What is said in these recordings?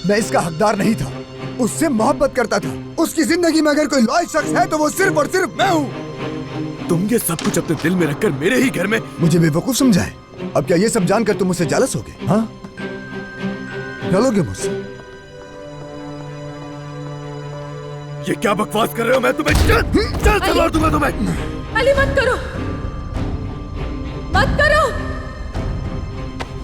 मैं इसका हकदार नहीं था, उससे मोहब्बत करता था। उसकी जिंदगी में अगर कोई लॉयल शख्स है तो वो सिर्फ और सिर्फ मैं हूँ। तुम ये सब कुछ अपने दिल में रखकर मेरे ही घर में मुझे बेवकूफ समझाए। अब क्या ये सब जानकर तुम मुझसे जेलस होगे? हाँ, जलोगे मुझसे? ये क्या बकवास कर रहे हो? मैं तुम्हें चल से मार दूंगा तुम्हें। अली मत करो, मत करो।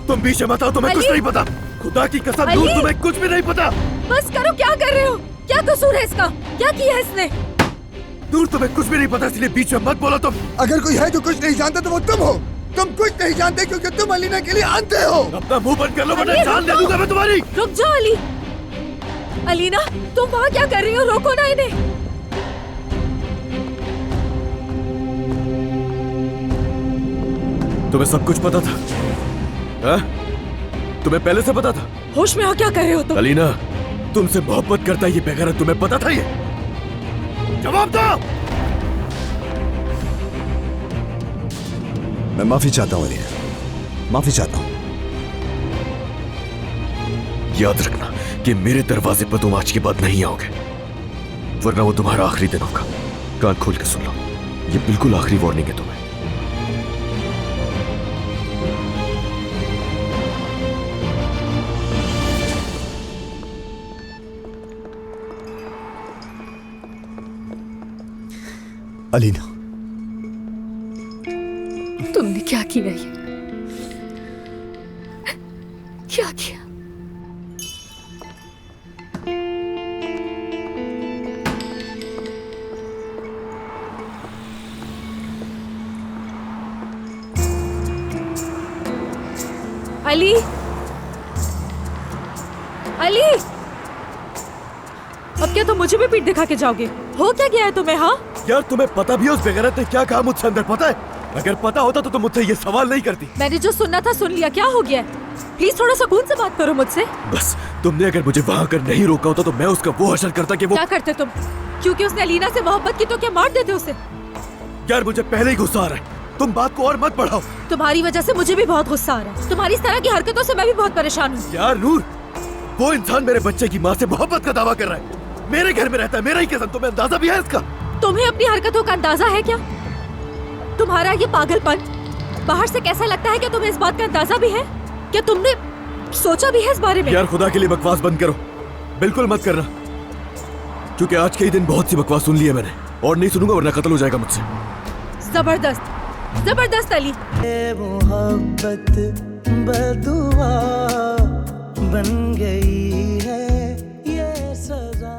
तुम पीछे मत आओ, तुम्हें कुछ नहीं पता। खुदा की कसम नूर, तुम्हें कुछ भी नहीं पता। बस करो, क्या कर रहे हो? क्या कसूर है इसका? क्या किया है इसने? नूर तुम्हें कुछ भी नहीं पता, इसलिए बीच में मत बोलो तुम। अगर कोई है जो कुछ नहीं जानता तो वो तुम हो। तुम कुछ नहीं जानते क्योंकि तुम अलीना के लिए अंधे हो। अपना मुंह बंद कर लो वरना जान दे दूंगा मैं तुम्हारी। रुक जाओ अली। अलीना, तुम वहाँ क्या कर रही हो? रोको ना इन्हें। तुम्हें सब कुछ पता था? हाँ? तुम्हें पहले से पता था? होश में हो, क्या कर रहे हो तुम? अलीना, तुमसे मोहब्बत करता ये बेगैरत, तुम्हें पता था ये? जवाब दो। मैं माफी चाहता हूँ अलीना, माफी चाहता हूँ। याद रखना कि मेरे दरवाजे पर तुम आज के बाद नहीं आओगे, वरना वो तुम्हारा आखिरी दिन होगा। कान खोल के सुन लो, ये बिल्कुल आखिरी वार्निंग है तुम्हें। अलीना, तुमने क्या किया? ये क्या किया? अली, अली, अब क्या तुम मुझे भी पीठ दिखा के जाओगे? हो क्या गया है तुम्हें? हाँ यार, तुम्हें पता भी है उस बेगैरत ने क्या कहा मुझसे अंदर? पता है? अगर पता होता तो तुम मुझसे ये सवाल नहीं करती। मैंने जो सुनना था सुन लिया। क्या हो गया है? प्लीज थोड़ा सुकून से बात करो मुझसे। बस तुमने अगर मुझे वहां कर नहीं रोका होता तो मैं उसका वो हशर करता कि वो। क्या करते तुम? क्योंकि उसने अलीना से मोहब्बत की तो क्या मार देते उसे? यार मुझे पहले ही गुस्सा आ रहा है, तुम बात को और मत बढ़ाओ। तुम्हारी वजह से मुझे भी बहुत गुस्सा आ रहा है। तुम्हारी इस तरह की हरकतों से मैं भी बहुत परेशान हूँ। यार नूर, वो इंसान मेरे बच्चे की माँ से मोहब्बत का दावा कर रहा है, मेरे घर में रहता है, मेरा ही कज़न। तुम्हें अंदाजा भी है इसका? तुम्हें अपनी हरकतों का अंदाजा है क्या? तुम्हारा ये पागलपन बाहर से कैसा लगता है? क्या तुम्हें इस बात का अंदाजा भी है? क्या तुमने सोचा भी है इस बारे में? यार खुदा के लिए बकवास बंद करो, बिल्कुल मत करना, क्योंकि आज के ही दिन बहुत सी बकवास सुन ली है मैंने, और नहीं सुनूंगा वरना कत्ल हो जाएगा मुझसे। जबरदस्त, जबरदस्त अली। मोहब्बत बदुआ बन गई है ये सजा।